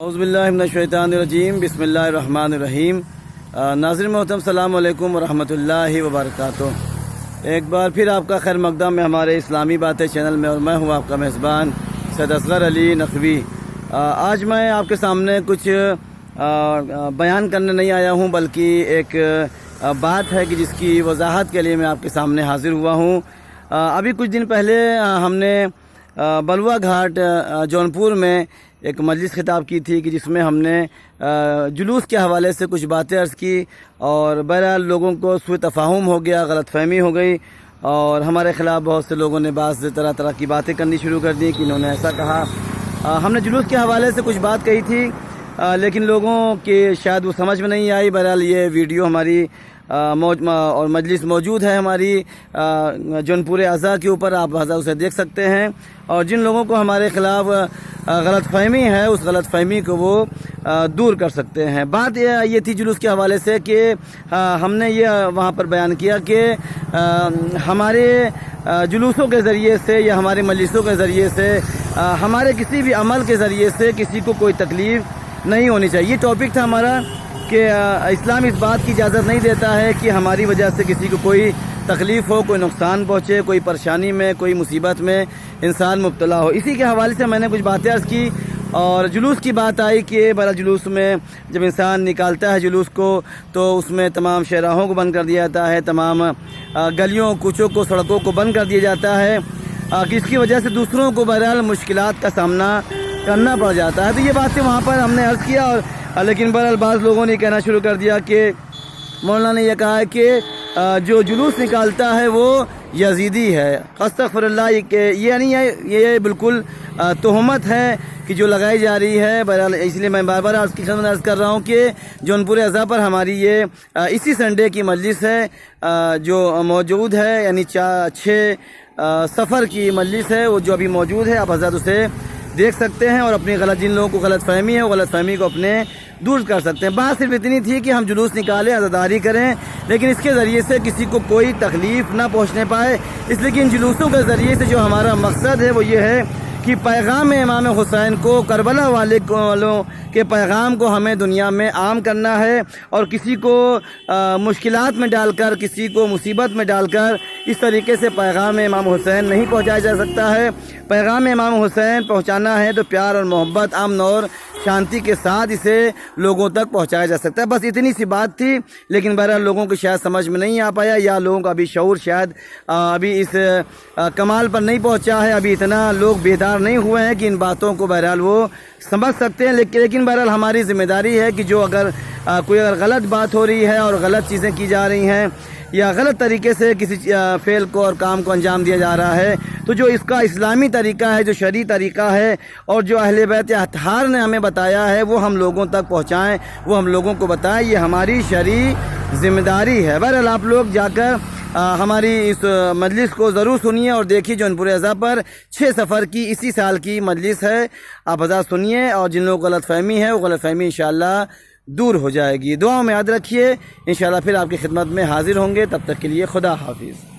اعوذ باللہ من الشیطان الرجیم، بسم اللہ الرحمن الرحیم۔ ناظرین محترم، السلام علیکم ورحمۃ اللہ وبرکاتہ۔ ایک بار پھر آپ کا خیر مقدم ہے ہمارے اسلامی باتیں چینل میں، اور میں ہوں آپ کا میزبان سید اصغر علی نقوی۔ آج میں آپ کے سامنے کچھ بیان کرنے نہیں آیا ہوں، بلکہ ایک بات ہے کہ جس کی وضاحت کے لیے میں آپ کے سامنے حاضر ہوا ہوں۔ ابھی کچھ دن پہلے ہم نے بلوا گھاٹ جونپور میں ایک مجلس خطاب کی تھی کہ جس میں ہم نے جلوس کے حوالے سے کچھ باتیں عرض کی، اور بہرحال لوگوں کو سوء تفاہم ہو گیا، غلط فہمی ہو گئی، اور ہمارے خلاف بہت سے لوگوں نے بعض طرح طرح کی باتیں کرنی شروع کر دی کہ انہوں نے ایسا کہا۔ ہم نے جلوس کے حوالے سے کچھ بات کہی تھی، لیکن لوگوں کی شاید وہ سمجھ میں نہیں آئی۔ بہرحال یہ ویڈیو ہماری اور مجلس موجود ہے ہماری جونپور اعضاء کے اوپر، آپ اعضاء اسے دیکھ سکتے ہیں، اور جن لوگوں کو ہمارے خلاف غلط فہمی ہے اس غلط فہمی کو وہ دور کر سکتے ہیں۔ بات یہ تھی جلوس کے حوالے سے کہ ہم نے یہ وہاں پر بیان کیا کہ ہمارے جلوسوں کے ذریعے سے یا ہمارے مجلسوں کے ذریعے سے ہمارے کسی بھی عمل کے ذریعے سے کسی کو کوئی تکلیف نہیں ہونی چاہیے۔ یہ ٹاپک تھا ہمارا کہ اسلام اس بات کی اجازت نہیں دیتا ہے کہ ہماری وجہ سے کسی کو کوئی تکلیف ہو، کوئی نقصان پہنچے، کوئی پریشانی میں، کوئی مصیبت میں انسان مبتلا ہو۔ اسی کے حوالے سے میں نے کچھ باتیں عرض کی، اور جلوس کی بات آئی کہ بڑا جلوس میں جب انسان نکالتا ہے جلوس کو تو اس میں تمام شاہراہوں کو بند کر دیا جاتا ہے، تمام گلیوں کوچوں کو، سڑکوں کو بند کر دیا جاتا ہے، جس کی وجہ سے دوسروں کو بہرحال مشکلات کا سامنا کرنا پڑ جاتا ہے۔ تو یہ باتیں وہاں پر ہم نے عرض کیا، اور لیکن بہرحال بعض لوگوں نے کہنا شروع کر دیا کہ مولانا نے یہ کہا ہے کہ جو جلوس نکالتا ہے وہ یزیدی ہے۔ استغفر اللہ، یہ نہیں ہے، یہ بالکل تہمت ہے کہ جو لگائی جا رہی ہے۔ بہرحال اس لیے میں بار بار آپ کی خدمت عرض کر رہا ہوں کہ جونپور اعضاء پر ہماری یہ اسی سنڈے کی مجلس ہے جو موجود ہے، یعنی 6 سفر کی مجلس ہے، وہ جو ابھی موجود ہے، آپ حضرات اسے دیکھ سکتے ہیں، اور اپنی جن لوگوں کو غلط فہمی ہے وہ غلط فہمی کو اپنے دور کر سکتے ہیں۔ بات صرف اتنی تھی کہ ہم جلوس نکالیں، عزاداری کریں، لیکن اس کے ذریعے سے کسی کو کوئی تکلیف نہ پہنچنے پائے۔ اس لیے کہ ان جلوسوں کے ذریعے سے جو ہمارا مقصد ہے وہ یہ ہے کہ پیغام امام حسین کو، کربلا والوں کے پیغام کو ہمیں دنیا میں عام کرنا ہے، اور کسی کو مشکلات میں ڈال کر، کسی کو مصیبت میں ڈال کر اس طریقے سے پیغام امام حسین نہیں پہنچایا جا سکتا ہے۔ پیغام امام حسین پہنچانا ہے تو پیار اور محبت، امن اور شانتی کے ساتھ اسے لوگوں تک پہنچایا جا سکتا ہے۔ بس اتنی سی بات تھی، لیکن بہرحال لوگوں کو شاید سمجھ میں نہیں آ پایا، یا لوگوں کا ابھی شعور شاید ابھی اس کمال پر نہیں پہنچا ہے، ابھی اتنا لوگ بیدار نہیں ہوئے ہیں کہ ان باتوں کو بہرحال وہ سمجھ سکتے ہیں۔ لیکن بہرحال ہماری ذمہ داری ہے کہ جو اگر کوئی غلط بات ہو رہی ہے اور غلط چیزیں کی جا رہی ہیں، یا غلط طریقے سے کسی فعل کو اور کام کو انجام دیا جا رہا ہے، تو جو اس کا اسلامی طریقہ ہے، جو شرعی طریقہ ہے، اور جو اہل بیت اطہار نے ہمیں بتایا ہے، وہ ہم لوگوں تک پہنچائیں، وہ ہم لوگوں کو بتائیں۔ یہ ہماری شرعی ذمہ داری ہے۔ بہرحال آپ لوگ جا کر ہماری اس مجلس کو ضرور سنیے اور دیکھیے۔ جونپور اعضاء پر 6 سفر کی اسی سال کی مجلس ہے، آپ حضرات سنیے، اور جن لوگوں کو غلط فہمی ہے وہ غلط فہمی انشاءاللہ دور ہو جائے گی۔ دعاؤں میں یاد رکھیے، انشاءاللہ پھر آپ کی خدمت میں حاضر ہوں گے۔ تب تک کے لیے خدا حافظ۔